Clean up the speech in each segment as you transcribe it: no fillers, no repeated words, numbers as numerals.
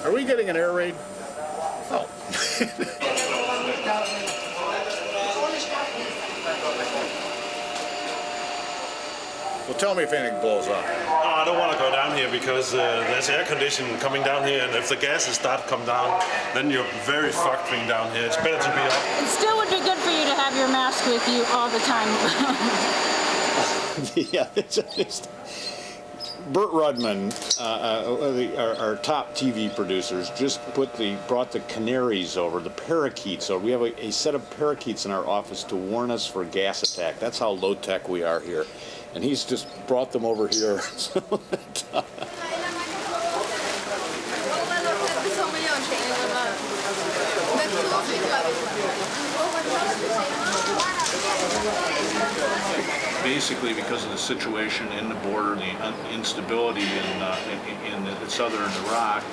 Are we getting an air raid? Oh. Well, tell me if anything blows up. Oh, I don't want to go down here because there's air conditioning coming down here, and if the gases start to come down, then you're very fucked being down here. It's better to be up. It still would be good for you to have your mask with you all the time. Yeah, it's just... Burt Rudman, our top TV producers, just brought the canaries over, the parakeets over. We have a set of parakeets in our office to warn us for a gas attack. That's how low tech we are here. And he's just brought them over here. Basically, because of the situation in the border, the instability in southern Iraq,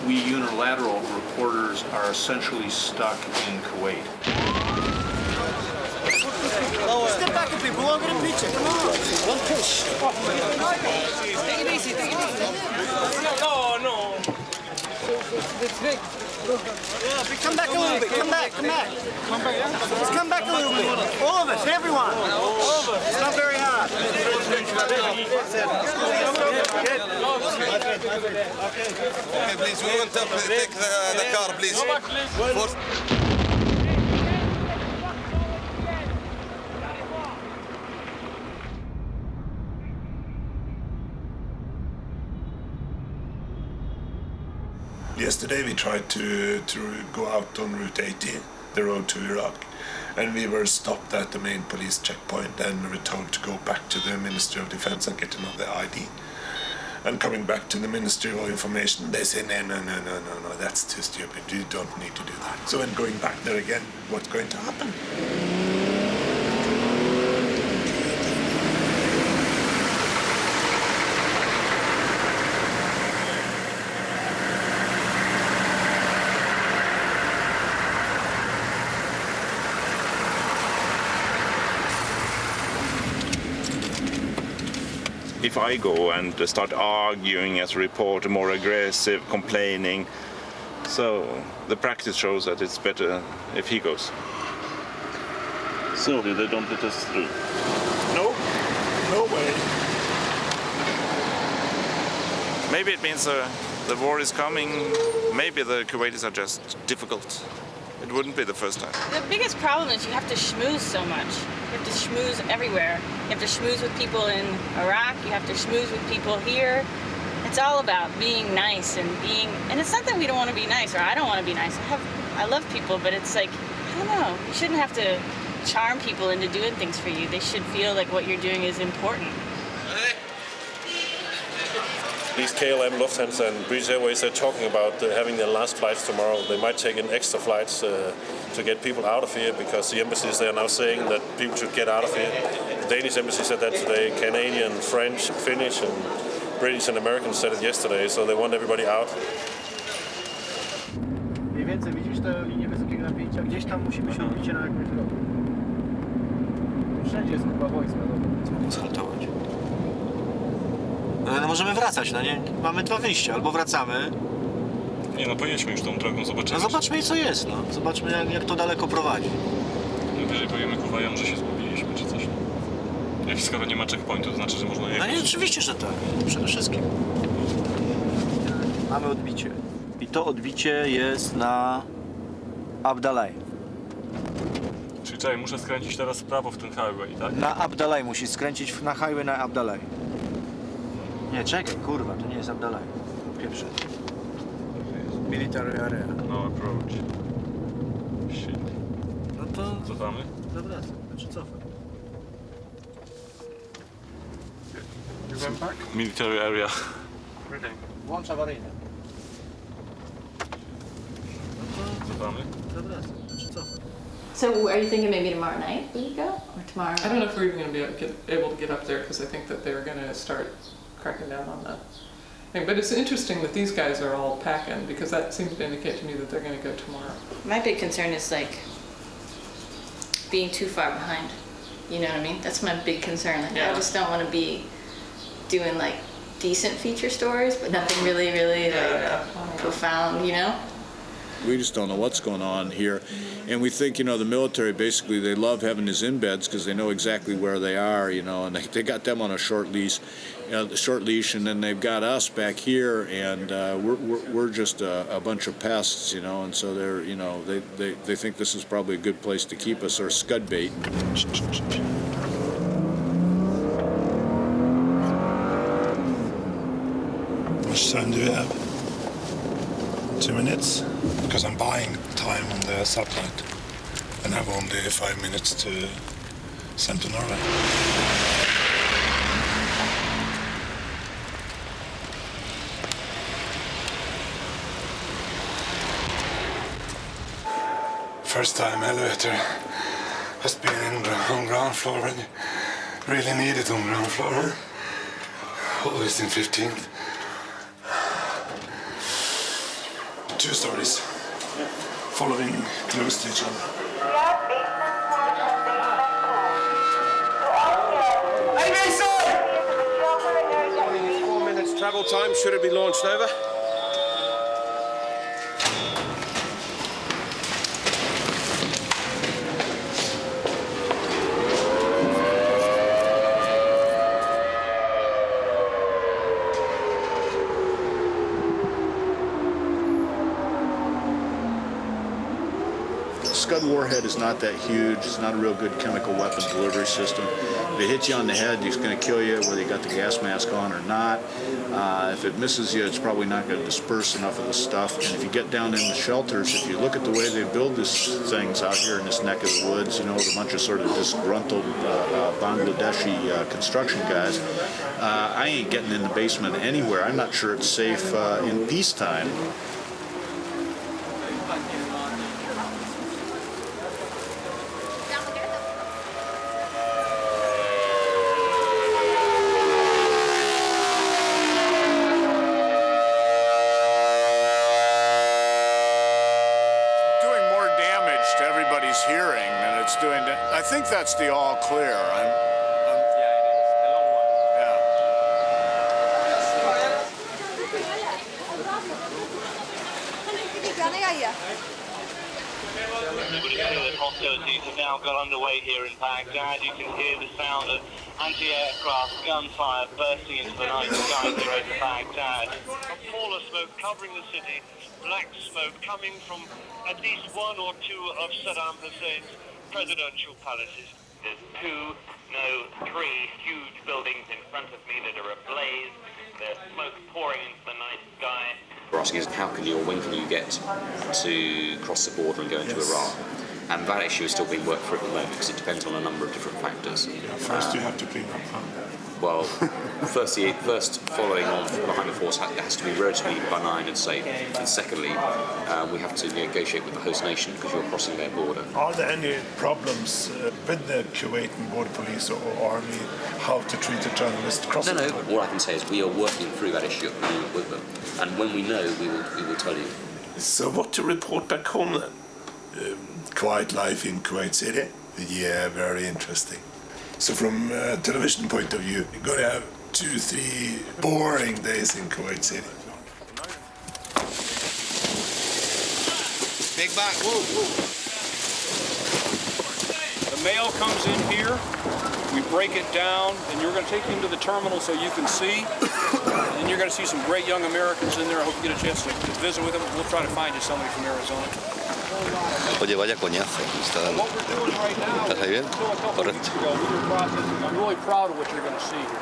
we unilateral reporters are essentially stuck in Kuwait. Step back a bit, we're all going to pitch it. Come on. One push. Take it easy, take it easy. No, no. Yeah, but come back a little bit. Come back, come back. Just come back a little bit. All of us, everyone. All of us. It's not very hard. Okay, please, we want to take the car, please. Yesterday we tried to go out on Route 80, the road to Iraq, and we were stopped at the main police checkpoint and we were told to go back to the Ministry of Defense and get another ID. And coming back to the Ministry of Information, they say, no, that's too stupid, you don't need to do that. So when going back there again, what's going to happen? If I go and start arguing as a reporter, more aggressive, complaining, so the practice shows that it's better if he goes. So they don't let us through? No, no way. Maybe it means the war is coming. Maybe the Kuwaitis are just difficult. It wouldn't be the first time. The biggest problem is you have to schmooze so much. You have to schmooze everywhere. You have to schmooze with people in Iraq. You have to schmooze with people here. It's all about being nice and it's not that we don't want to be nice or I don't want to be nice. I love people, but it's like, I don't know. You shouldn't have to charm people into doing things for you. They should feel like what you're doing is important. These KLM, Lufthansa and British Airways are talking about having their last flights tomorrow. They might take in extra flights to get people out of here because the embassies, they are now saying that people should get out of here. The Danish embassy said that today. Canadian, French, Finnish and British and Americans said it yesterday, so they want everybody out. Mniej więcej widzisz tę linię wysokiego napięcia? Gdzieś tam musi być odbicie na jakimś drogu. Wszędzie jest kupa wojska, więc mogą zhaltować. No możemy wracać, no nie? Mamy dwa wyjścia, albo wracamy. Nie no, pojedźmy już tą drogą, zobaczymy. No zobaczmy co jest, no. Zobaczmy jak to daleko prowadzi. Najwyżej powiemy Kuwajom, że się zgubiliśmy czy coś. Jak skoro nie ma checkpointu, to znaczy, że można jechać. No nie, oczywiście, że tak. Przede wszystkim. Mamy odbicie. I to odbicie jest na Abdalaj. Czyli czekaj, muszę skręcić teraz w prawo w ten highway, tak? Na Abdalaj musisz skręcić na highway na Abdalaj. Nie, czekaj, kurwa, to nie jest Abdalaj. Pierwszy. Military area. No approach. Shit. No to... Cofamy? Zawracam, znaczy cofam. You went back? Military area. Włącz awaryjne. No to... Cofamy? Zawracam, znaczy cofam. So are you thinking maybe tomorrow night we go? Or tomorrow? I don't know if we're even going to be able to get up there because I think that they're going to start cracking down on that thing. But it's interesting that these guys are all packing because that seems to indicate to me that they're going to go tomorrow. My big concern is like being too far behind. You know what I mean? That's my big concern. Like, Yeah. I just don't want to be doing like decent feature stories, but nothing really profound, you know? We just don't know what's going on here. And we think, you know, the military, basically, they love having these embeds because they know exactly where they are, you know, and they got them on a short leash, and then they've got us back here, and we're just a bunch of pests, you know, and so they're, you know, they think this is probably a good place to keep us, or scud bait. How much time do we have? 2 minutes? Because I'm buying time on the satellite and have only 5 minutes to send to Norway. First time elevator has been on ground floor when you really need it on ground floor. Always in 15th. 2 stories, following close to each other. Hey, Mason! 4 minutes travel time. Should it be launched over? Scud warhead is not that huge. It's not a real good chemical weapon delivery system. If it hits you on the head, it's going to kill you whether you got the gas mask on or not. If it misses you, it's probably not going to disperse enough of the stuff. And if you get down in the shelters, if you look at the way they build these things out here in this neck of the woods, you know, with a bunch of sort of disgruntled Bangladeshi construction guys, I ain't getting in the basement anywhere. I'm not sure it's safe in peacetime. Hearing, and it's doing that. I think that's the all clear. Yeah, it is. The long one. Hostilities have now got underway here in Baghdad. You can hear the sound of anti-aircraft gunfire bursting into the night sky here over Baghdad. A pall of smoke covering the city, black smoke coming from at least 1 or 2 of Saddam Hussein's presidential palaces. There's 2, no, 3 huge buildings in front of me that are ablaze. There's smoke pouring into the night sky. We're asking is how can you, or when can you get to cross the border and go into Iraq? And that issue is still being worked through at the moment because it depends on a number of different factors. First you have to clean up, huh? Well, first following on behind the force has to be relatively benign and safe. And secondly, we have to negotiate with the host nation because you're crossing their border. Are there any problems with the Kuwaiti border police or army how to treat a journalist crossing the border? All I can say is we are working through that issue at the moment with them. And when we know, we will tell you. So what to report back home then? Quiet life in Kuwait City? Yeah, very interesting. So from a television point of view, you're going to have 2-3 boring days in Kuwait City. Big back, whoa, whoa. The mail comes in here, we break it down, and you're going to take you into the terminal so you can see. And you're going to see some great young Americans in there. I hope you get a chance to visit with them. We'll try to find you somebody from Arizona. Oye, vaya coñazo. Está dando. ¿Estás ahí bien? Correcto. I'm really proud of what you're going to see here.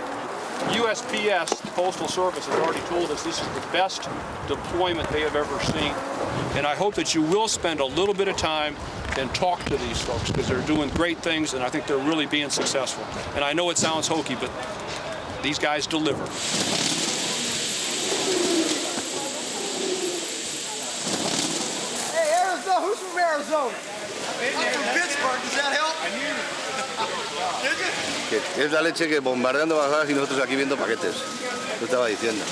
USPS, the Postal Service, has already told us this is the best deployment they have ever seen. And I hope that you will spend a little bit of time and talk to these folks because they're doing great things and I think they're really being successful. And I know it sounds hokey, but these guys deliver. Hey, Arizona, who's from Arizona? I'm from Pittsburgh, does that help? Que es la leche que bombardeando bajadas y nosotros aquí viendo paquetes. Lo estaba diciendo.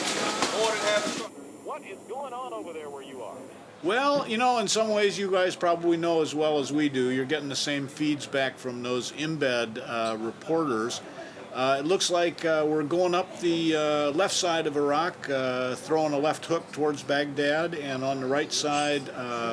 What is going on over there where you are? Well, you know, in some ways you guys probably know as well as we do. You're getting the same feeds back from those embed reporters. It looks like we're going up the left side of Iraq, throwing a left hook towards Baghdad, and on the right side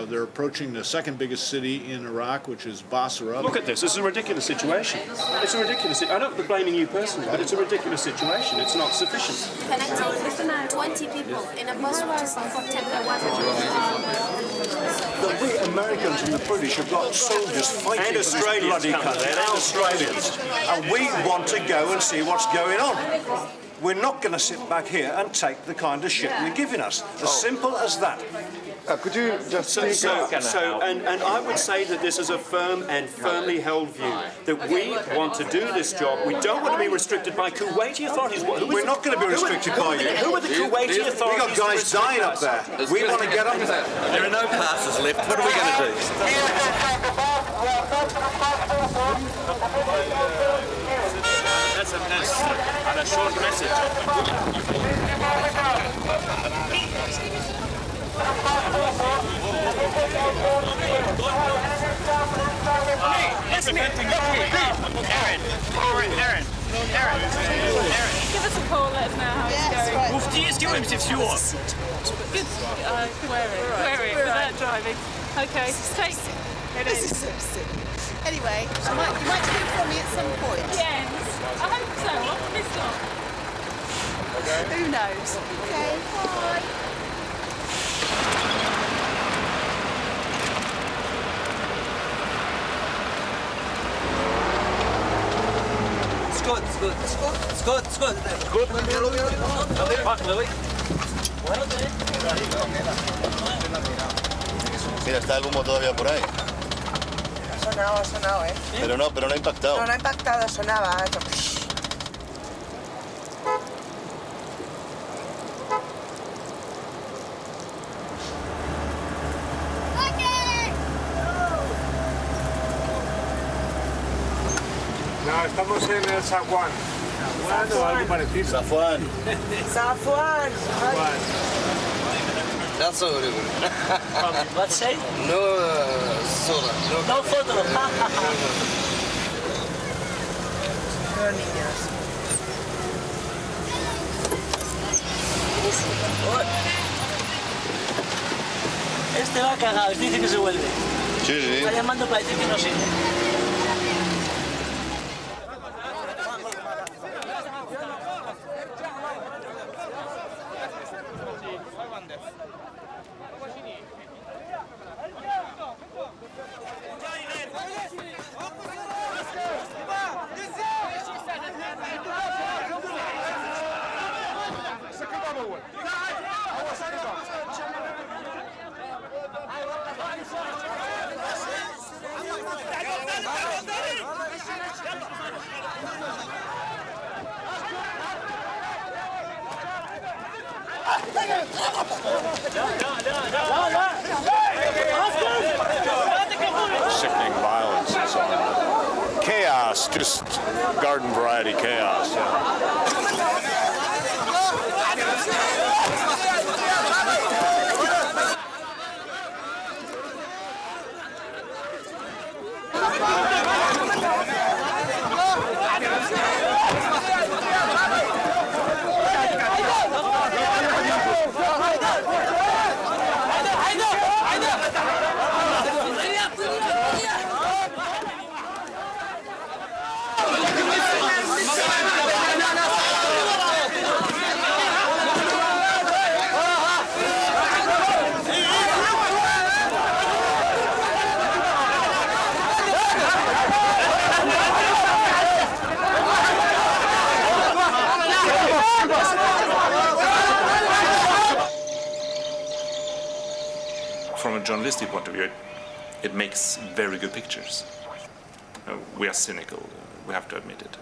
they're approaching the second biggest city in Iraq, which is Basra. Look at this. This is a ridiculous situation. It's a ridiculous. I don't be blaming you personally, but it's a ridiculous situation. It's not sufficient. Can I take 20 people in a bus which is for 10 We Americans and the British have got soldiers fighting And Australians, for this bloody country, and Australians, and we want to go and see what's going on. We're not going to sit back here and take the kind of shit you're giving us. As simple as that. Could you just and I would say that this is a firm and firmly held view that we want to do this job. We don't want to be restricted by Kuwaiti authorities. We're not going to be restricted by you. Who are the Kuwaiti authorities? We got guys dying up there. We want to get up there. There are no passes left. What are we going to do? That's a mess. And a short message. Aaron. Give us a call, let us know how it's going. Mufti, est-ce sûr? Good. Query. Without driving. Okay, take it. This is so sick. Anyway, you might hear from me at some point. Yes, I hope so. What this long? Who knows? Okay, bye. Mira, está el humo todavía por ahí. Ha sonado, ¿eh? Pero no ha impactado. No ha impactado, sonaba. No, estamos en el Zaguán. ¿Zaguán o algo parecido? Zafuán. Zafuán. That's all it Let's say? No soda. No photo. No niños. Este va cagado, dice que se vuelve. Sí, sí. Está llamando para decir que no sirve. Sickening violence and so on. Chaos, just garden variety chaos. From a journalistic point of view, it makes very good pictures. We are cynical, we have to admit it.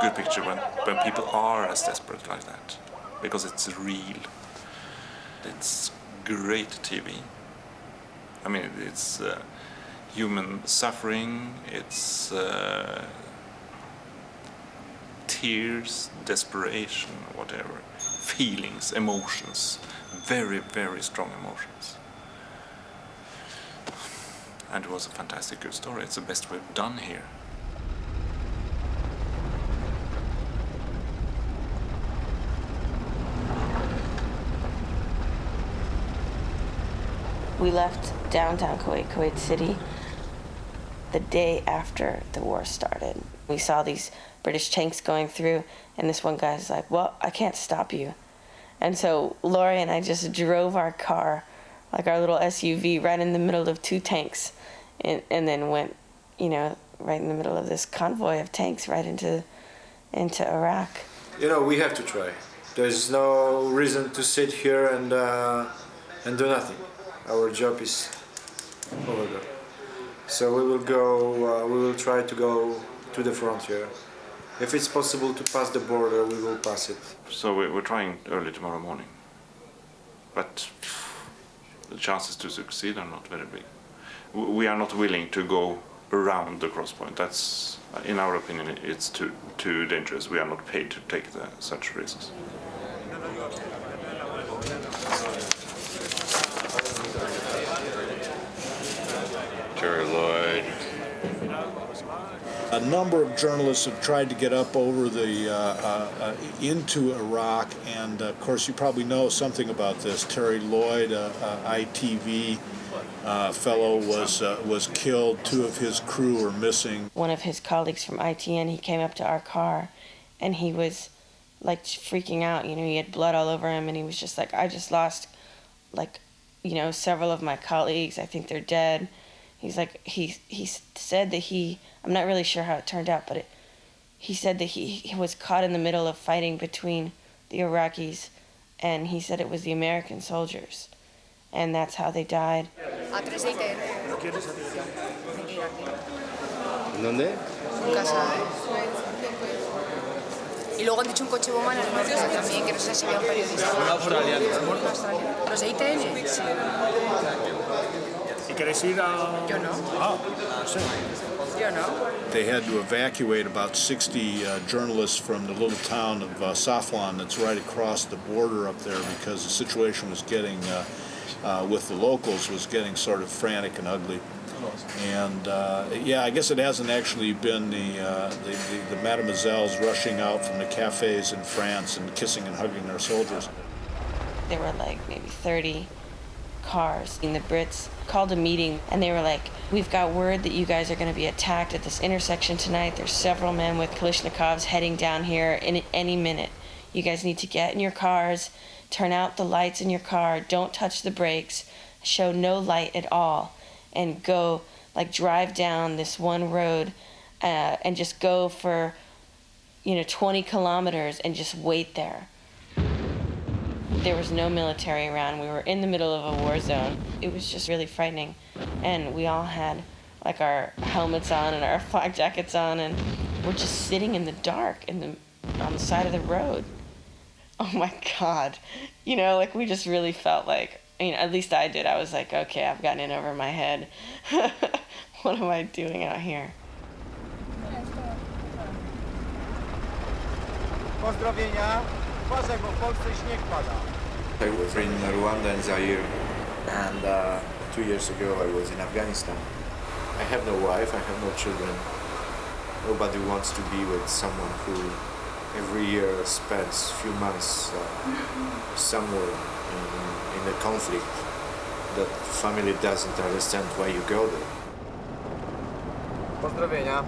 Good picture when people are as desperate like that, because it's real. It's great TV. I mean, it's human suffering, it's tears, desperation, whatever, feelings, emotions, very, very strong emotions. And it was a fantastic good story. It's the best we've done here. We left downtown Kuwait City, the day after the war started. We saw these British tanks going through, and this one guy's like, well, I can't stop you. And so Laurie and I just drove our car, like our little SUV, right in the middle of two tanks, and then went, you know, right in the middle of this convoy of tanks right into Iraq. You know, we have to try. There's no reason to sit here and do nothing. Our job is over there. So we will go, we will try to go to the frontier. If it's possible to pass the border, we will pass it. So we're trying early tomorrow morning, but the chances to succeed are not very big. We are not willing to go around the cross point. That's, in our opinion, it's too dangerous. We are not paid to take such risks. Terry Lloyd. A number of journalists have tried to get up over into Iraq, and of course you probably know something about this. Terry Lloyd, ITV fellow, was killed. 2 of his crew are missing. One of his colleagues from ITN, he came up to our car, and he was like freaking out. You know, he had blood all over him, and he was just like, I just lost, like, you know, several of my colleagues. I think they're dead. He's like, he said that I'm not really sure how it turned out, but he said that he was caught in the middle of fighting between the Iraqis, and he said it was the American soldiers, and that's how they died. ¿Dónde? En casa. Y luego han dicho un coche bomba en el norte también, que no sé si había un periodista. Un australiano. Un australiano. ¿Los de ITN? Sí. ¿Y queréis ir a...? Yo no. Ah, no sé. Yo no. They had to evacuate about 60 journalists from the little town of Safwan that's right across the border up there, because the situation was getting, with the locals, was getting sort of frantic and ugly. And yeah, I guess it hasn't actually been the mademoiselles rushing out from the cafes in France and kissing and hugging their soldiers. There were like maybe 30 cars, and the Brits called a meeting, and they were like, we've got word that you guys are going to be attacked at this intersection tonight. There's several men with Kalashnikovs heading down here in any minute. You guys need to get in your cars, turn out the lights in your car, don't touch the brakes, show no light at all, and go, like, drive down this one road and just go for, 20 kilometers and just wait there. There was no military around. We were in the middle of a war zone. It was just really frightening. And we all had, like, our helmets on and our flak jackets on, and we're just sitting in the dark on the side of the road. Oh my God. We just really felt like, at least I did. I was like, okay, I've gotten in over my head. What am I doing out here? Pozdrowienia. Uważaj, bo w Polsce śnieg pada. I was in Rwanda and Zaire, and 2 years ago I was in Afghanistan. I have no wife, I have no children. Nobody wants to be with someone who every year spends a few months somewhere in a conflict that family doesn't understand why you go there. Pozdrowienia.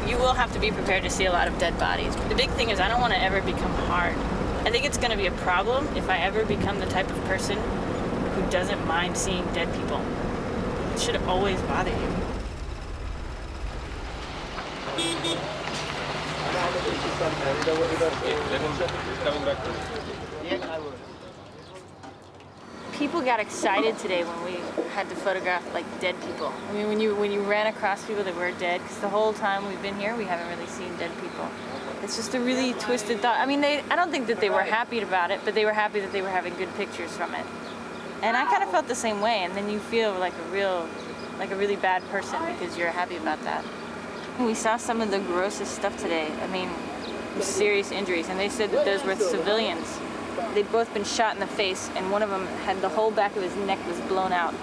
You will have to be prepared to see a lot of dead bodies. The big thing is I don't want to ever become hard. I think it's going to be a problem if I ever become the type of person who doesn't mind seeing dead people. It should always bother you. People got excited today when we had to photograph like dead people. I mean, when you ran across people that were dead, because the whole time we've been here, we haven't really seen dead people. It's just a really twisted thought. I mean, I don't think that they were happy about it, but they were happy that they were having good pictures from it. And I kind of felt the same way. And then you feel like a really bad person because you're happy about that. We saw some of the grossest stuff today. I mean, serious injuries, and they said that those were civilians. They'd both been shot in the face, and one of them had the whole back of his neck was blown out.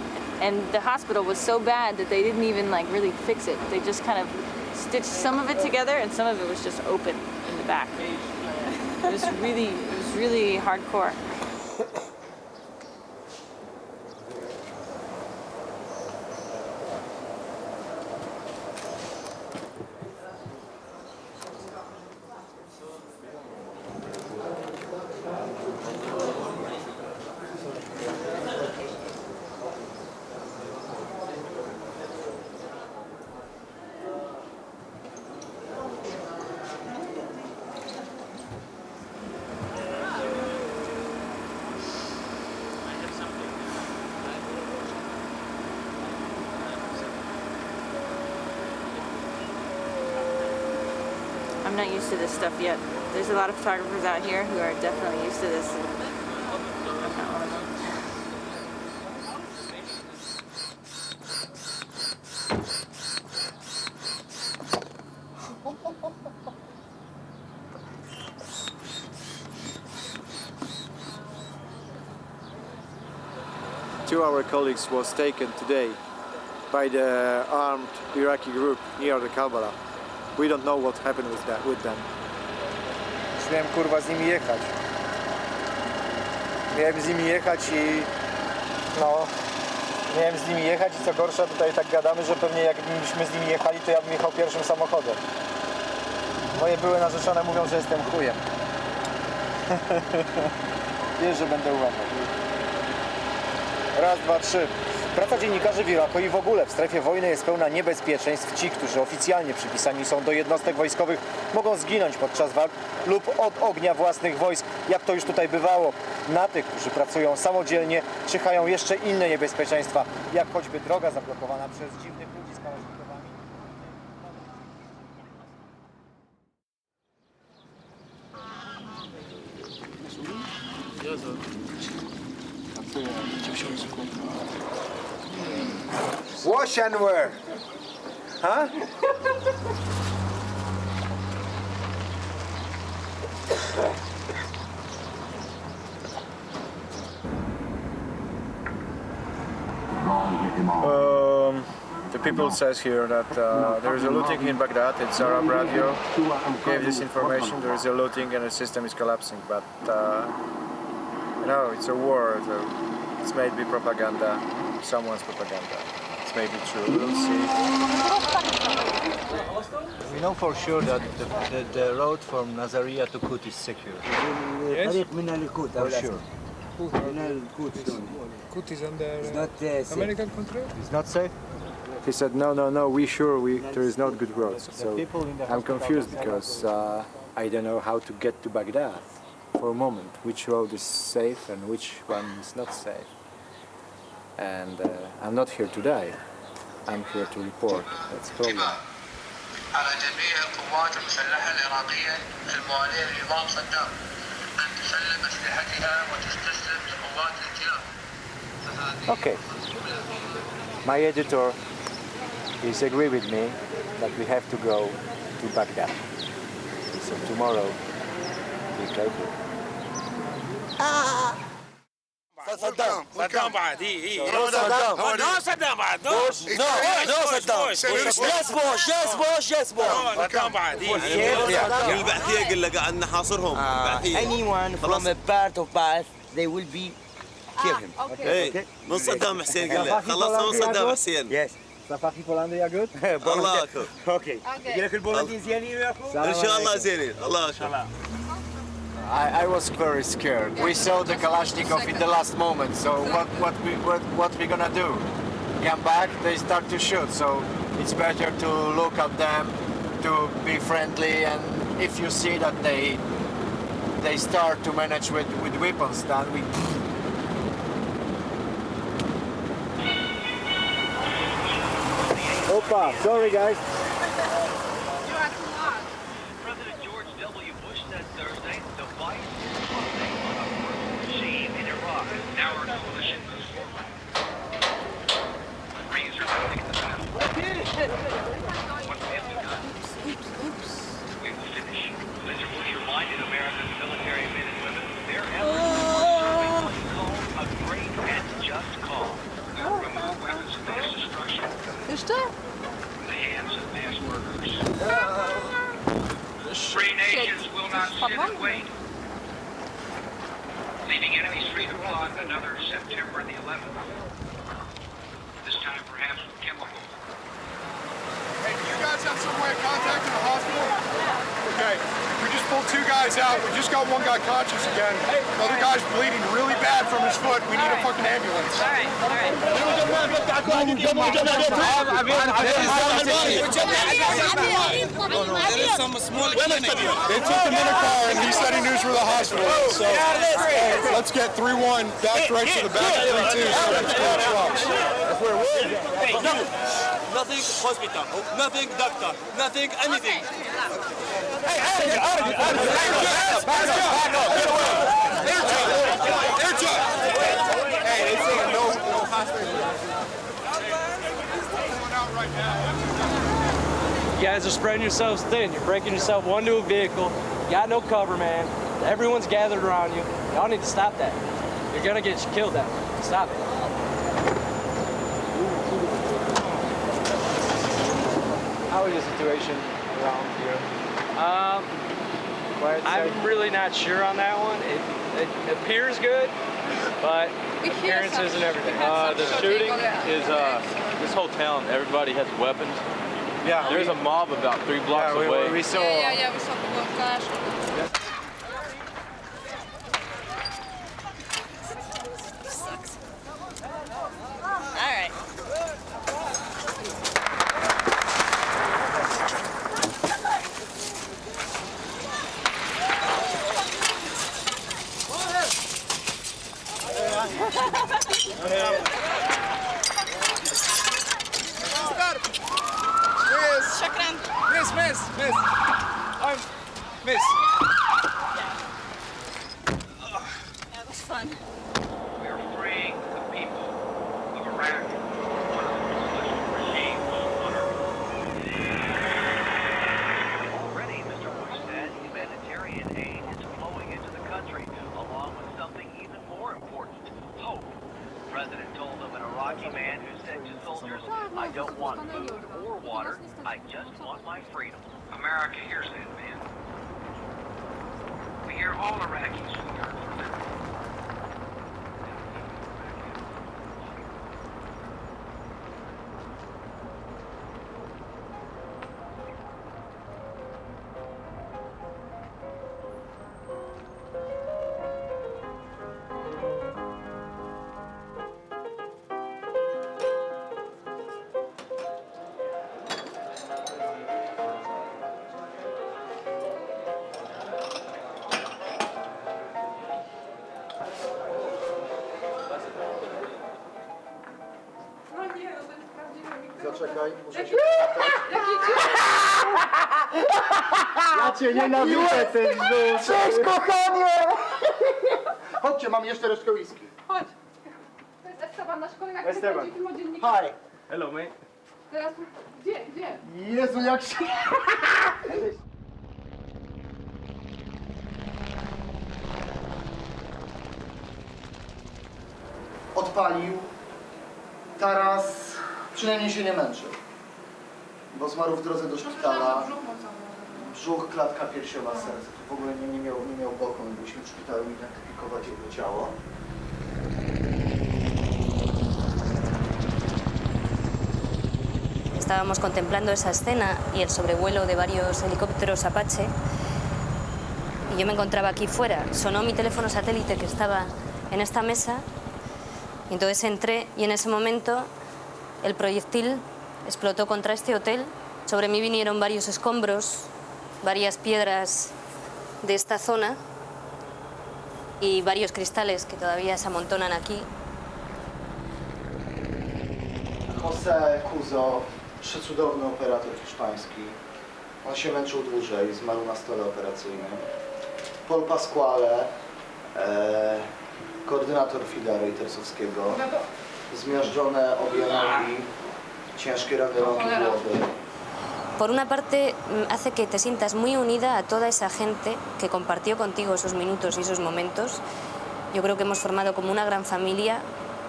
And the hospital was so bad that they didn't even like really fix it. They just kind of stitched some of it together, and some of it was just open in the back. It was really hardcore. I'm not used to this stuff yet. There's a lot of photographers out here who are definitely used to this. And I'm not one of them. Two of our colleagues was taken today by the armed Iraqi group near the Kabbalah. We don't know what happened with them. Miałem kurwa z nimi jechać. Miałem z nimi jechać i co gorsza tutaj tak gadamy, że pewnie jakbyśmy z nimi jechali, to ja bym jechał pierwszym samochodem. Moje były narzeczone mówią, że jestem chujem. Wiesz, że będę ułamał. Raz, dwa, trzy. Praca dziennikarzy w Iraku i w ogóle w strefie wojny jest pełna niebezpieczeństw. Ci, którzy oficjalnie przypisani są do jednostek wojskowych, mogą zginąć podczas walk lub od ognia własnych wojsk, jak to już tutaj bywało. Na tych, którzy pracują samodzielnie, czyhają jeszcze inne niebezpieczeństwa, jak choćby droga zablokowana przez dziwnych ludzi z kałasznikowami. Wash and wear. Huh? The people says here that there is a looting in Baghdad. It's Arab radio gave this information. There is a looting and the system is collapsing. But no, it's a war. So it's maybe propaganda, someone's propaganda. It's maybe true. We'll see. We know for sure that the road from Nazariya to Kut is secure. Yes? For sure. Kut is under not American control? It's not safe? He said, no, we there is not good roads. So I'm confused because I don't know how to get to Baghdad for a moment, which road is safe and which one is not safe. And I'm not here to die. I'm here to report. That's problem. على جميع القوات المسلحة العراقية الموالية لنظام صدام أن تسلم أسلحتها وتستسلم لقوات الائتلاف. Okay. My editor is agree with me that we have to go to Baghdad. So tomorrow, be careful. صدام بعد No Saddam. No Saddam بعد No Saddam. Yes boss. صدام بعد البعثية قلنا قاعد نحاصرهم. Anyone from a part of Ba'ath, they will be kill him. Okay. من صدام حسين قلنا خلصنا من صدام حسين. Yes. صفاقي بولندا good? الله أكبر. Okay. لك البولنديين زينين وياكم؟ إن شاء الله زينين. الله أكبر. I was very scared. We saw the Kalashnikov in the last moment. So what we gonna do? Come back? They start to shoot. So it's better to look at them, to be friendly, and if you see that they start to manage with weapons, then we. Opa! Sorry, guys. President George W. Bush said Thursday the device regime in Iraq. Now our coalition moves forward. Reasons are taking the battle. What we have to do. enemy's free to plot another September the 11th. This time perhaps with chemicals. Hey, do you guys have some way of contacting the hospital? Okay, we just pulled 2 guys out. We just got 1 guy conscious again. Another guy's bleeding really bad from his foot. We need a fucking ambulance. All right. There is some small clinic. They took him in a car and he said he knew where the hospital was. So let's get 3-1 back right to the back 3-2. That's where we're. Nothing hospital, nothing doctor, nothing anything. Hey, out of it. Back up. Get away. Air truck. Hey, they saying no hospital. You guys are spreading yourselves thin. You're breaking yourself onto a vehicle. You got no cover, man. Everyone's gathered around you. Y'all need to stop that. You're gonna get killed that way. Stop it. How is the situation around here? I'm really not sure on that one. It appears good, but appearance isn't everything. The shooting is this whole town. Everybody has weapons. Yeah, there's a mob about 3 blocks away. We saw. Yeah, we saw people clash. All right. Miss. Miss. That was fun. We are freeing the people of Iraq from one of the most regimes on earth. Already, Mr. Bush said, humanitarian aid is flowing into the country, along with something even more important, hope. The president told of an Iraqi man who said to soldiers, I don't want food or water, I just want my freedom. America hears that man. We hear all Iraqis who yearn for liberty. Zaczekaj, muszę się Ja cię nienawidzę, ty żółty. Cześć, kochanie! Chodźcie, mam jeszcze resztkę whisky. Chodź. To jest Esteban, nasz kolega, który Esteban. chodzi w tym oddzielniku. Hi. Hello, mate. Teraz, gdzie? Jezu, jak się... Odpalił. Teraz przynajmniej się nie męczył. Bo zmarł w drodze do szpitala. Brzuch, klatka piersiowa, serce. Tu w ogóle nie miał boku. Byliśmy w szpitalu identyfikować jego ciało. Estábamos contemplando esa escena y el sobrevuelo de varios helicópteros Apache y yo me encontraba aquí fuera. Sonó mi teléfono satélite que estaba en esta mesa y entonces entré y en ese momento el proyectil explotó contra este hotel. Sobre mí vinieron varios escombros, varias piedras de esta zona y varios cristales que todavía se amontonan aquí. José Kuzo, przecudowny operator hiszpański. On się męczył dłużej, zmarł na stole operacyjnym. Paul Pasquale, koordynator FIDA Reutersowskiego. Zmiażdżone obie nogi, ciężkie rany rąk i głowy. Por una parte, hace que te sientas muy unida a toda esa gente que compartió contigo esos minutos y esos momentos. Yo creo que hemos formado como una gran familia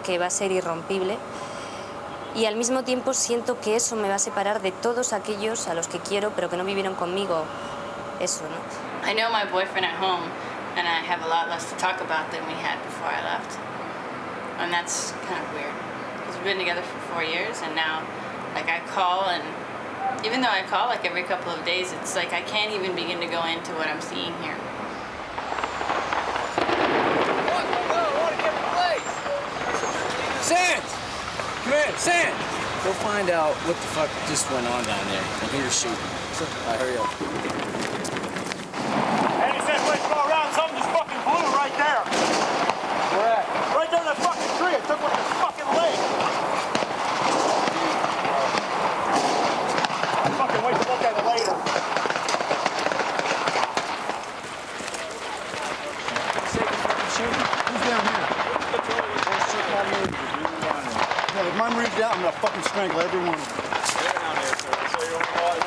que va a ser irrompible. Y al mismo tiempo siento que eso me va a separar de todos aquellos a los que quiero, pero que no vivieron conmigo eso, ¿no? I know my boyfriend at home and I have a lot less to talk about than we had before I left. And that's kind of weird, because we've been together for 4 years, and now, like, I call, and even though I call like every couple of days, it's like I can't even begin to go into what I'm seeing here. Sands! Come here, Sands! Go find out what the fuck just went on down there and who you're shooting. All right, hurry up. Hey, he said, let's go around. Something just fucking blew right there. Where at? Right there in that fucking tree. It took like a fucking leg. I'll fucking wait to look at it later. Who's down here? Yeah, if mine moves down, I'm gonna fucking strangle every one of them.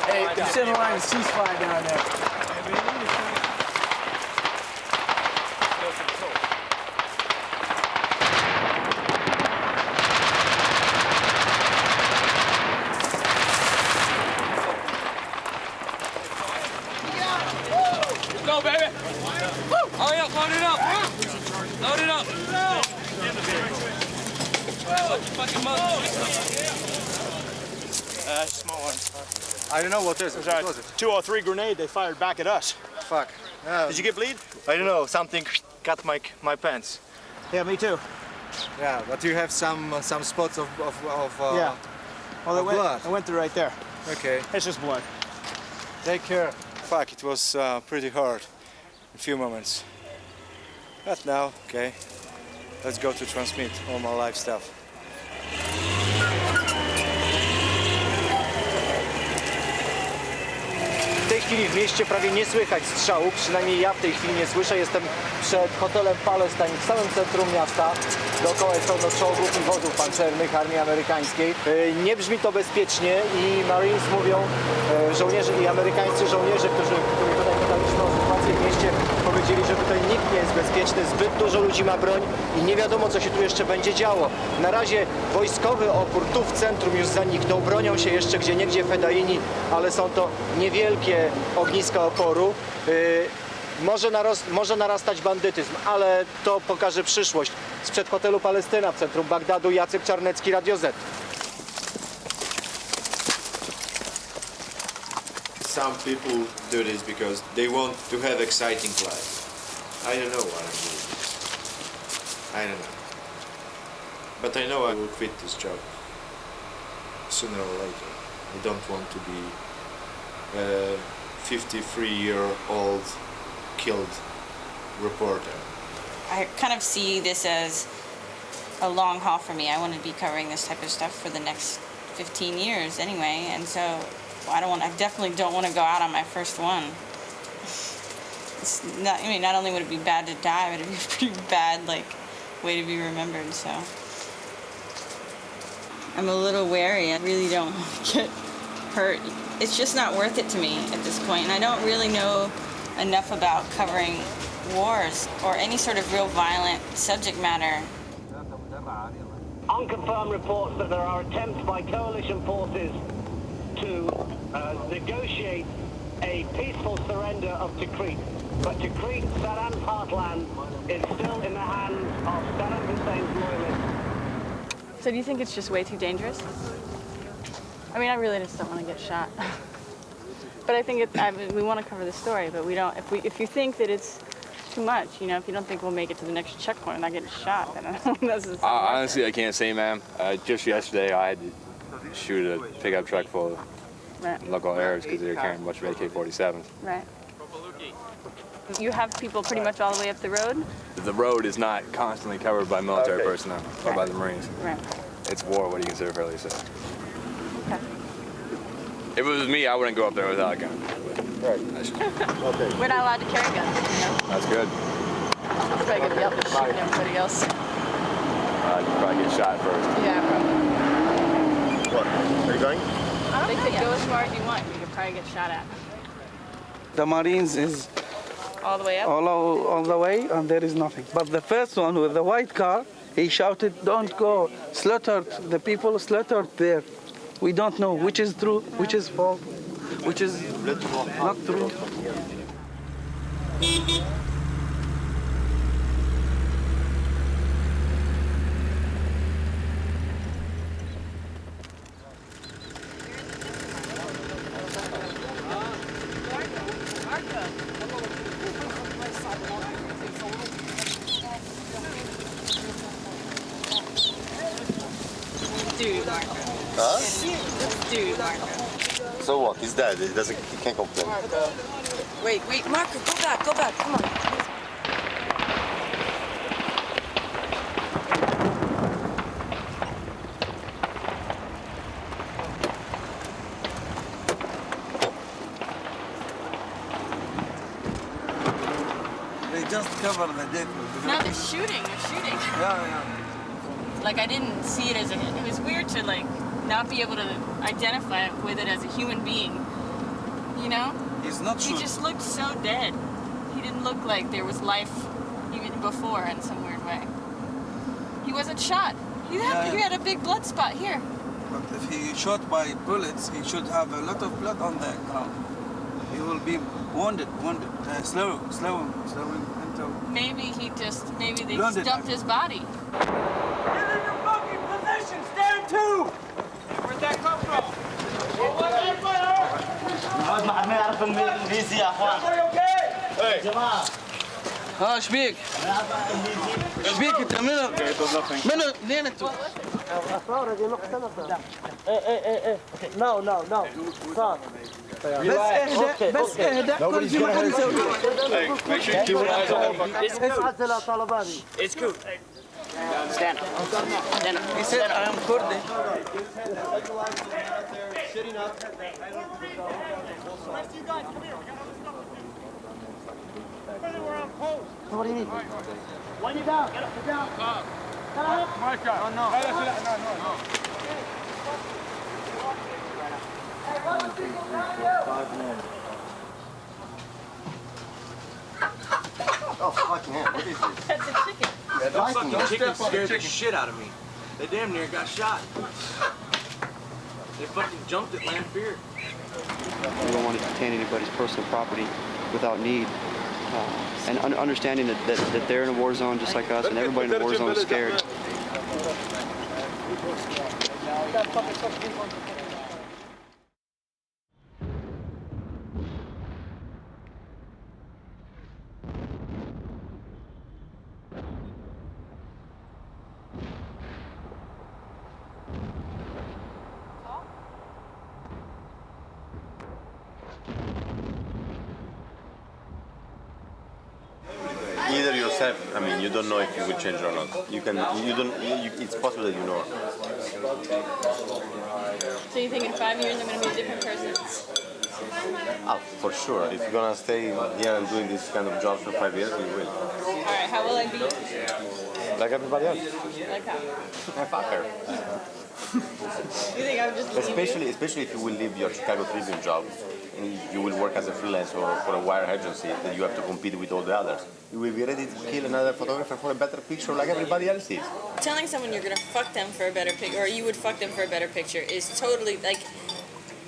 Hey, you send a line of ceasefire down there. Let's go, baby. Hurry up, load it up. Load it up. Small one. I don't know what is it. What was it? 203 grenade they fired back at us. Fuck. Did you get bleed? I don't know. Something cut my pants. Yeah, me too. Yeah, but you have some spots of Yeah. Well, blood. I went through right there. Okay. It's just blood. Take care. Fuck, it was pretty hard in a few moments. But now, okay, let's go to transmit all my life stuff. W tej chwili w mieście prawie nie słychać strzału, przynajmniej ja w tej chwili nie słyszę. Jestem przed hotelem Palestine w samym centrum miasta. Dookoła jest pełno czołgów i wozów pancernych armii amerykańskiej. Nie brzmi to bezpiecznie i Marines mówią, żołnierze i amerykańscy żołnierze, którzy tutaj pytaliśmy o sytuację w mieście, powiedzieli, że tutaj nikt nie jest bezpieczny, zbyt dużo ludzi ma broń i nie wiadomo, co się tu jeszcze będzie działo. Na razie wojskowy opór tu w centrum już zaniknął, bronią się jeszcze gdzieniegdzie fedaini, ale są to niewielkie ogniska oporu. Może narastać bandytyzm, ale to pokaże przyszłość. Sprzed hotelu Palestyna w centrum Bagdadu, Jacek Czarnecki, Radio Z. Some people do this because they want to have exciting life. I don't know what I'm doing. I don't know. But I know I will quit this job sooner or later. I don't want to be a 53-year-old killed reporter. I kind of see this as a long haul for me. I want to be covering this type of stuff for the next 15 years anyway, and so I definitely don't want to go out on my first one. It's not, I mean, not only would it be bad to die, but it'd be a pretty bad, like, way to be remembered, so. I'm a little wary. I really don't want to get hurt. It's just not worth it to me at this point, and I don't really know enough about covering wars or any sort of real violent subject matter. Unconfirmed reports that there are attempts by coalition forces to negotiate a peaceful surrender of Tikrit. But Tikrit, Saddam's heartland, is still in the hands of Saddam Hussein's loyalists. So do you think it's just way too dangerous? I mean, I really just don't want to get shot. But I think we want to cover the story, but we don't. If you think that it's too much, you know, if you don't think we'll make it to the next checkpoint and not getting shot, then this is. Honestly, I can't say, ma'am. Just yesterday, I had to shoot a pickup truck full of local Arabs because they were carrying a bunch of AK-47s. Right. You have people pretty much all the way up the road? The road is not constantly covered by military personnel or by the Marines. Right. It's war. What do you consider fairly safe? Okay. If it was me, I wouldn't go up there without a gun. Right. Okay. We're not allowed to carry guns. You know? That's good. It's probably gonna be able to shoot everybody else. You'd probably get shot first. Yeah, probably. What? Are you going? They could go as far as you want. You could probably get shot at. The Marines is all the way up? All the way, and there is nothing. But the first one with the white car, he shouted, "Don't go!" Slaughtered, the people slaughtered there. We don't know which is true, which is false, which is not true. Dude, Marco. Huh? Dude, Marco. So what? He's dead. He can't complain. Wait, Marco, go back, come on. They just cover the dead. No, they're shooting. Yeah. Like, I didn't see it as it was weird to, like, not be able to identify with it as a human being, you know? He's not He shooting. just looked so dead. He didn't look like there was life even before in some weird way. He wasn't shot. He had a big blood spot here. But if he shot by bullets, he should have a lot of blood on the ground. He will be wounded. Slow him until... Maybe they Blunted. stuffed his body. Get in your fucking position! Stand to! Where'd that come from? Hey! ها شبيك؟ شبيك انت منو؟ منين انتوا؟ الصورة دي مختلفة. ايه. No. صار. بس اهدى كل شيء ما حد يسوي. Make sure you keep your eyes on that fucker. It's cool. Stand up. He said I am Kurdi. What do you need? When you down, get down. Micah. No. Oh, fucking hell. What is this? That's a chicken. That fucking chicken scared the shit out of me. They damn near got shot. They fucking jumped at land fear. We don't want to detain anybody's personal property without need. And understanding that they're in a war zone just like us, and everybody in the war zone is scared. Either yourself, I mean, you don't know if you will change or not. It's possible that you know. So you think in 5 years I'm going to be a different person? Oh, for sure. If you're gonna stay here and doing this kind of jobs for 5 years, you will. Alright, how will I be? Like everybody else. Like how? A fucker. You think I would just leave Especially if you will leave your Chicago Tribune job and you will work as a freelance or for a wire agency, then you have to compete with all the others. You will be ready to kill another photographer for a better picture like everybody else is. Telling someone you're going to fuck them for a better picture, or you would fuck them for a better picture, is totally, like,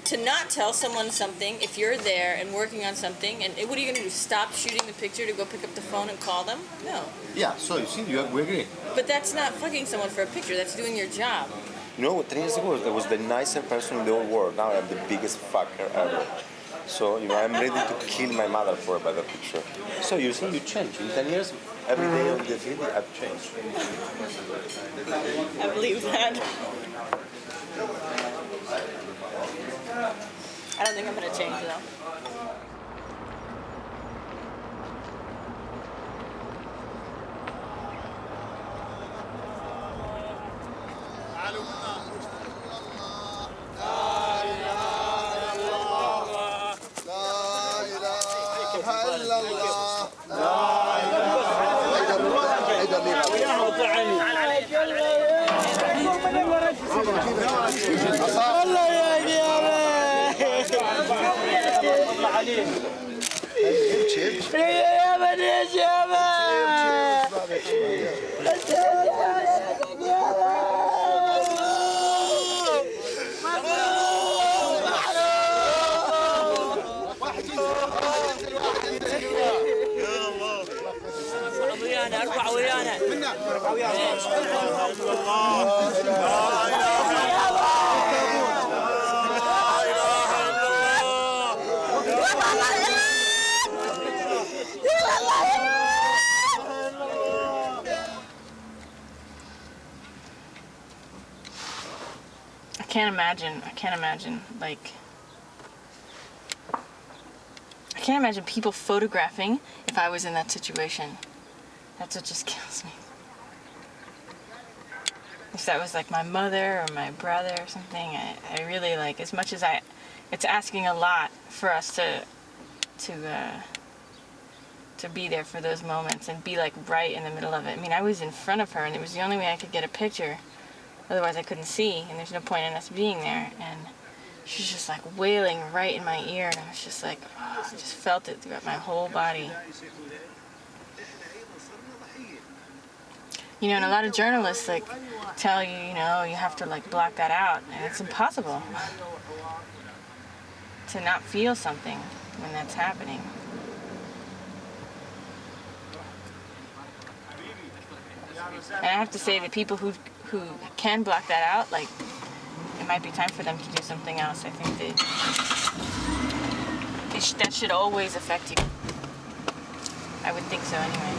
to not tell someone something, if you're there and working on something, and what are you going to do, stop shooting the picture to go pick up the phone and call them? No. Yeah, so you see, we agree. But that's not fucking someone for a picture, that's doing your job. You know, 10 years ago, I was the nicest person in the whole world. Now I'm the biggest fucker ever. So, you know, I'm ready to kill my mother for a better picture. So you see, you change. In 10 years, every day of the city, I've changed. I believe that. I don't think I'm going to change, though. can't imagine, like, I can't imagine people photographing if I was in that situation. That's what just kills me. If that was like my mother or my brother or something, I really, like, as much as it's asking a lot for us to be there for those moments and be like right in the middle of it. I mean, I was in front of her and it was the only way I could get a picture. Otherwise I couldn't see, and there's no point in us being there. And she was just like wailing right in my ear, and I was just like, oh, I just felt it throughout my whole body. You know, and a lot of journalists like tell you, you know, you have to like block that out, and it's impossible to not feel something when that's happening. And I have to say that people who can block that out, like, it might be time for them to do something else. I think that should always affect you. I would think so anyway.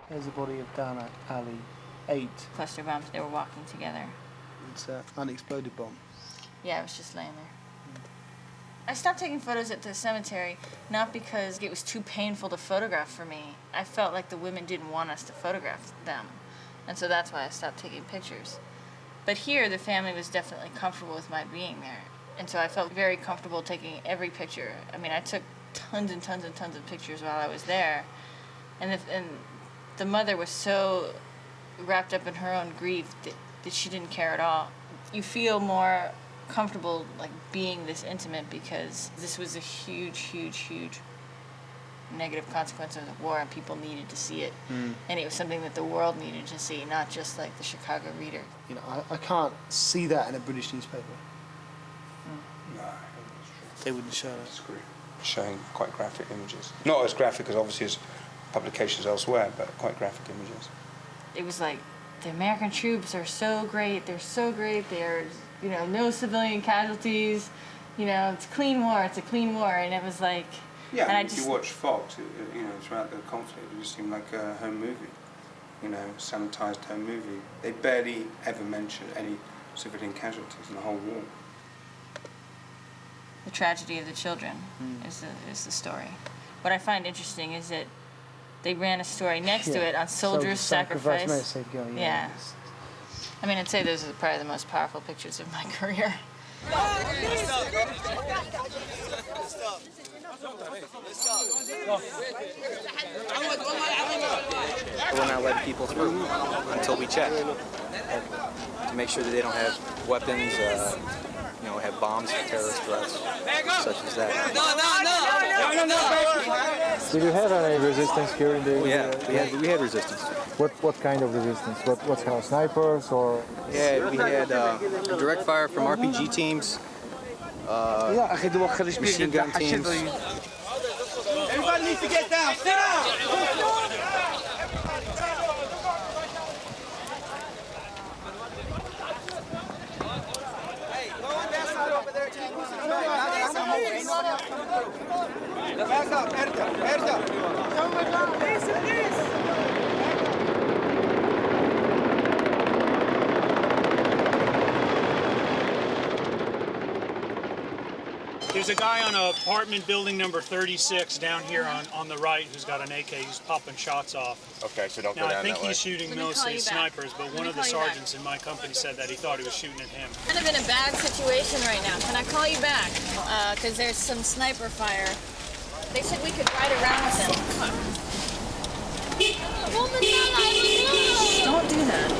There's the body of Dana Ali, 8. Cluster bombs, they were walking together. It's an unexploded bomb. Yeah, it was just laying there. I stopped taking photos at the cemetery, not because it was too painful to photograph for me. I felt like the women didn't want us to photograph them. And so that's why I stopped taking pictures. But here, the family was definitely comfortable with my being there. And so I felt very comfortable taking every picture. I mean, I took tons and tons and tons of pictures while I was there. And the mother was so wrapped up in her own grief that she didn't care at all. You feel more comfortable, like, being this intimate because this was a huge, huge, huge negative consequence of the war, and people needed to see it. And it was something that the world needed to see, not just like the Chicago Reader. You know, I can't see that in a British newspaper. No, they wouldn't show that. Showing quite graphic images. Not as graphic as obviously as publications elsewhere, but quite graphic images. It was like, the American troops are so great, there's, you know, no civilian casualties, you know, it's a clean war, and it was like... Yeah, and if you watch Fox, you know, throughout the conflict, it just seemed like a home movie, you know, sanitised home movie. They barely ever mentioned any civilian casualties in the whole war. The tragedy of the children is the story. What I find interesting is that they ran a story next to it on soldiers' sacrifice. Yeah. I mean, I'd say those are probably the most powerful pictures of my career. We're not letting people through until we check to make sure that they don't have weapons, you know, have bombs, terrorist threats, such as that. Did you have any resistance here in the? Oh, yeah, we had resistance. What kind of resistance? What kind of snipers or? Yeah, we had direct fire from RPG teams, machine gun teams. Everybody needs to get down. Sit down. Back up, Erda. There's a guy on apartment building number 36 down here on the right who's got an AK. He's popping shots off. Okay, so don't now, go down I think that way. he's shooting mostly snipers, but one of the sergeants in my company said that he thought he was shooting at him. Kind of in a bad situation right now. Can I call you back? Because there's some sniper fire. They said we could ride around with him. Don't do that.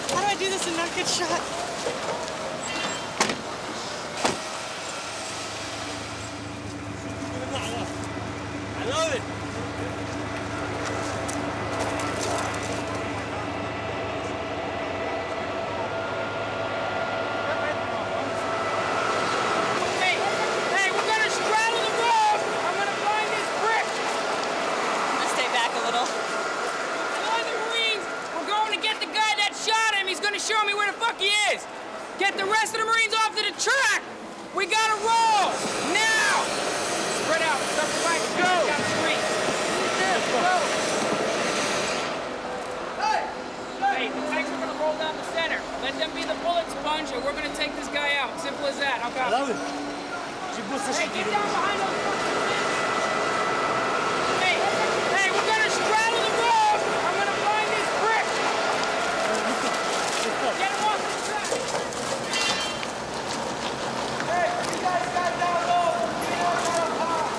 How do I do this and not get shot. I love it. Hey, we're gonna straddle the road. I'm gonna find this brick. I'm gonna stay back a little. Hello, the Marines. We're going to get the guy that shot him. He's gonna show me where the fuck he is. Get the rest of the Marines off to the track. We gotta roll now. Spread out. Go. Go. Hey, the tanks are gonna roll down the center. Let them be the bullet sponge, and we're gonna take this guy out. Simple as that. How about? I love it. Hey, get down behind those fucking men. Hey, we're gonna straddle the road. I'm gonna find this brick. Get him off the track. Hey, you guys got down low. We know what's up high.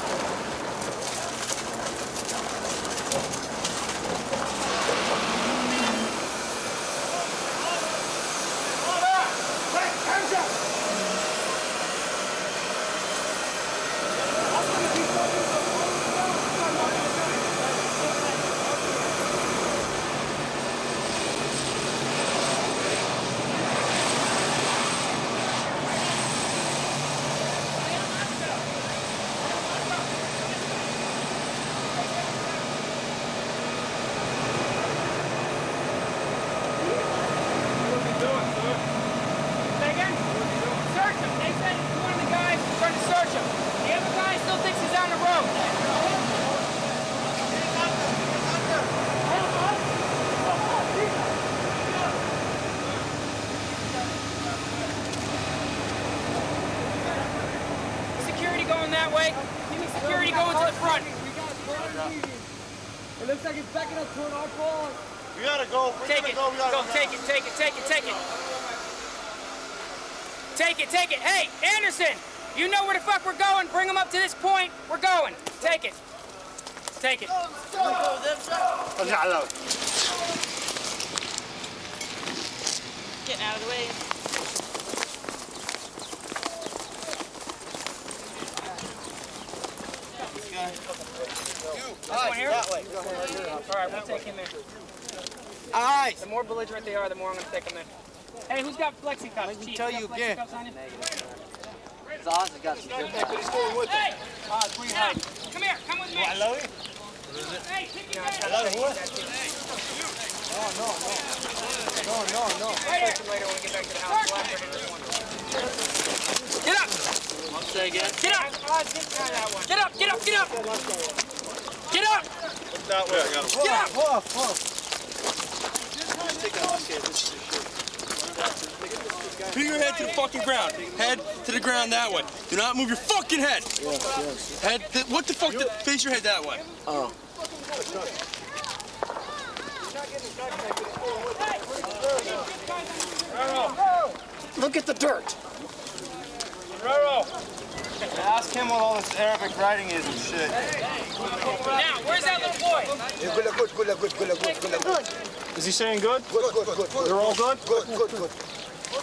It looks like it's backing up toward our ball. We gotta go. Take it. Take it. Hey, Anderson, you know where the fuck we're going. Bring them up to this point. We're going. Take it. Getting out of the way. That way. All right, we'll take him in. All right. The more belligerent they are, the more I'm going to take them in. Hey, who's got flexi cups? Let me tell you again. Zaz has got some. Hey! Come here. Come with me. I love it. Hey, pick your head. No. Right here. Later when we get back to the house. We'll have to hit this one. Get up. Say again. Get up. Get up. Get up. That way, I got him. Get up. Whoa. Put your head to the fucking ground. Head to the ground that way. Do not move your fucking head. Yes. Head. What the fuck? Face your head that way. Oh. Look at the dirt. Ask him what all this Arabic writing is and shit. Now, where's that little boy? Good. Is he saying good? Good. They're all good? Good. What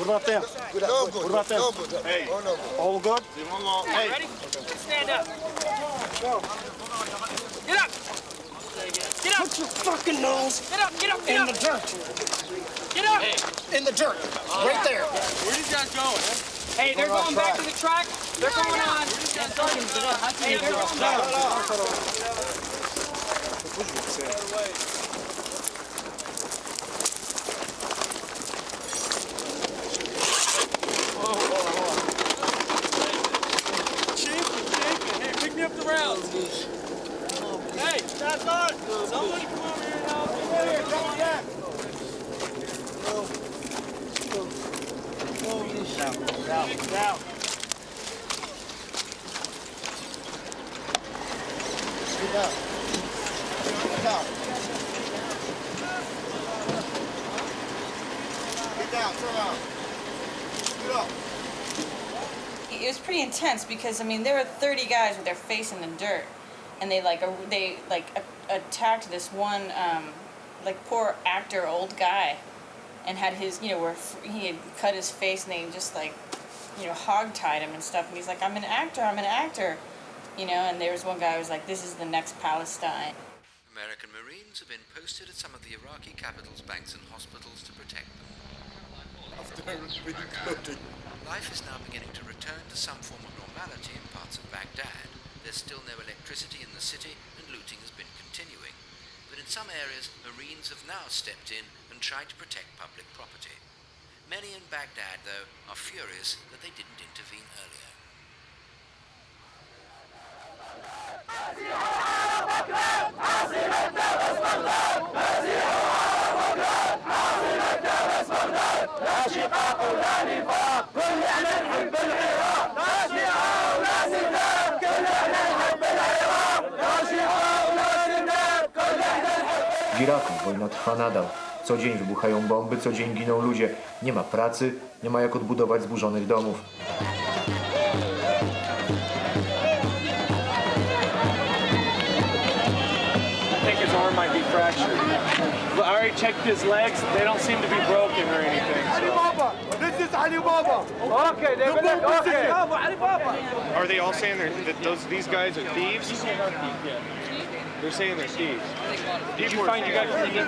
about them? What about them? Hey, all good? Hey, ready? Stand up. Get up. Put your fucking nose in the dirt. Get up. In the dirt. Right there. Where are these guys going? Hey, they're going back to the track. They're going on. Hey, they're going back. Hey, pick me up the rounds. Hey, that's on. Somebody come over here and help me. Come on back. Down. Get down, turn around. Get up. It was pretty intense because I mean there were 30 guys with their face in the dirt, and they attacked this one like poor actor old guy, and had his, you know, where he had cut his face and they just like, you know, hog-tied him and stuff. And he's like, I'm an actor, you know. And there was one guy who was like, this is the next Palestine. American Marines have been posted at some of the Iraqi capital's banks and hospitals to protect them. Life is now beginning to return to some form of normality in parts of Baghdad. There's still no electricity in the city and looting has been continuing. But in some areas, Marines have now stepped in and tried to protect public property. Many in Baghdad, though, are furious that they didn't intervene earlier. W Iraku wojna trwa nadal. Co dzień wybuchają bomby, co dzień giną ludzie. Nie ma pracy, nie ma jak odbudować zburzonych domów. I think his arm might be fractured. But I already checked his legs. They don't seem to be broken or anything. So. This is Ali Baba. Okay, okay. Are they all saying that these guys are thieves? They're saying they're thieves. Did you find you guys in the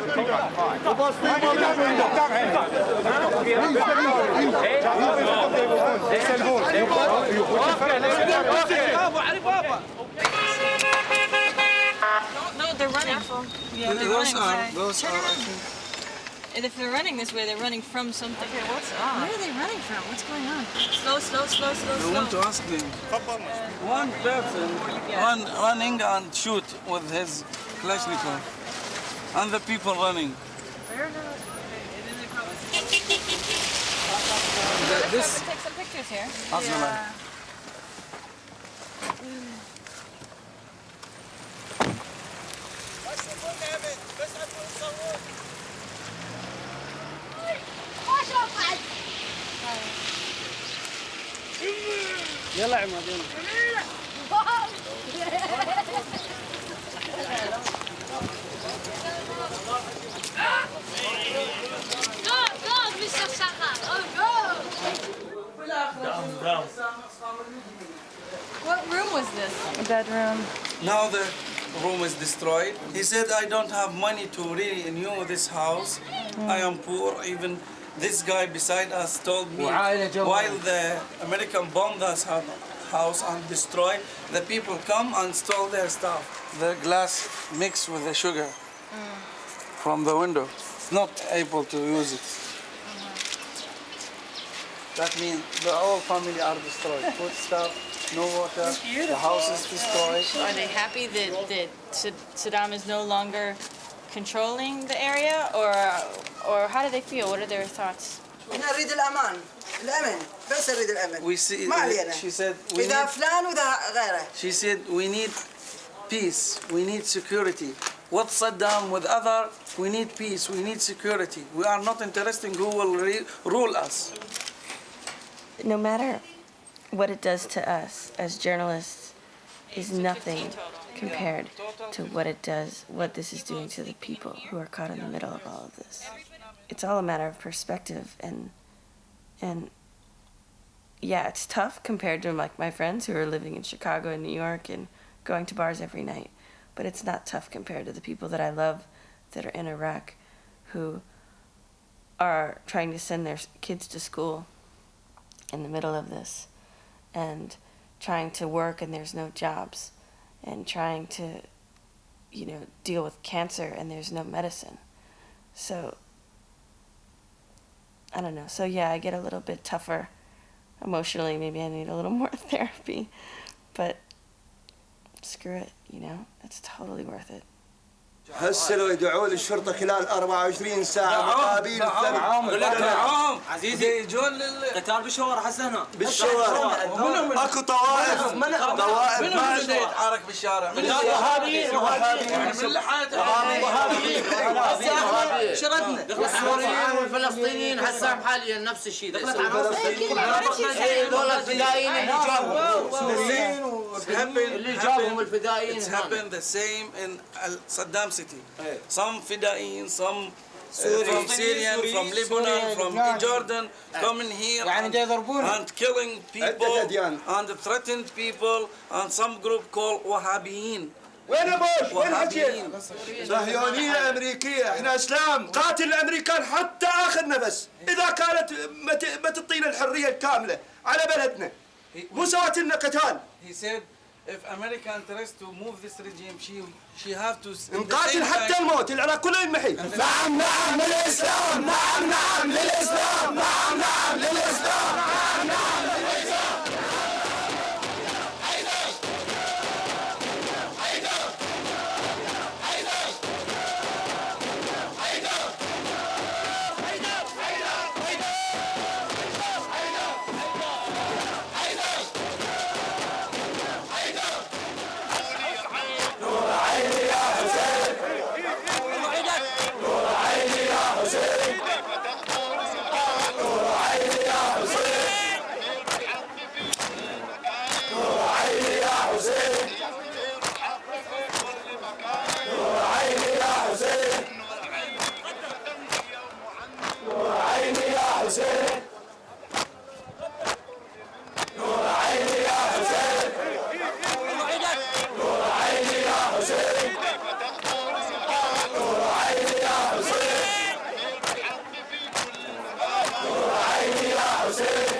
No, they're running. Yeah, they're Those running. are, I think. And if they're running this way, they're running from something. Okay, what's up? Where are they running from? What's going on? Slow. I want to ask them. One person running and shoot with his Kalashnikov, and the people running. This. Take some pictures here. Yeah. يلا يا عماد Go, Mr. Sahar. Oh, go. Down. What room was this? A bedroom. Now the room is destroyed. He said, I don't have money to renew this house. I am poor. Even this guy beside us told me while the American bombed this house and destroyed, the people come and stole their stuff. The glass mixed with the sugar from the window. Not able to use it. That means the whole family are destroyed. Food stuff, no water, the house is destroyed. Are they happy that Saddam is no longer controlling the area, or how do they feel? What are their thoughts? We see. She said we need peace. We need security. With Saddam, with other, we need peace. We need security. We are not interested in who will rule us. No matter what it does to us as journalists is nothing compared to what this is doing to the people who are caught in the middle of all of this. It's all a matter of perspective, and yeah, it's tough compared to like my friends who are living in Chicago and New York and going to bars every night, but it's not tough compared to the people that I love that are in Iraq who are trying to send their kids to school in the middle of this, and trying to work and there's no jobs, and trying to, deal with cancer and there's no medicine. So, I don't know. So yeah, I get a little bit tougher emotionally. Maybe I need a little more therapy, but screw it, it's totally worth it. هسه يدعوا للشرطه خلال 24 ساعه مقابل نعم عزيزي يجون قتال بالشوارع هسه هنا بالشوارع اكو طوائف ما يتحرك بالشارع من شردنا السوريين والفلسطينيين هسه حاليا نفس الشيء هذول الفدائيين اللي جابهم الفدائيين It's happened the same in Saddam City. Some fida'in, some from Syria, from Lebanon, from Jordan, coming here and killing people and threatened people, and some group called Wahhabiyin. وين بوش؟ وين حكي؟ صهيونية أمريكية، إحنا إسلام، قاتل الأمريكان حتى آخر نفس، إذا كانت ما تعطينا الحرية الكاملة على بلدنا، مو سوت لنا قتال. He said, if America interests to move this regime, she have to. نقاتل حتى الموت، العراق كله ينمحي. نعم نعم للإسلام، نعم نعم للإسلام، نعم نعم للإسلام، نعم نعم للإسلام. Hussein.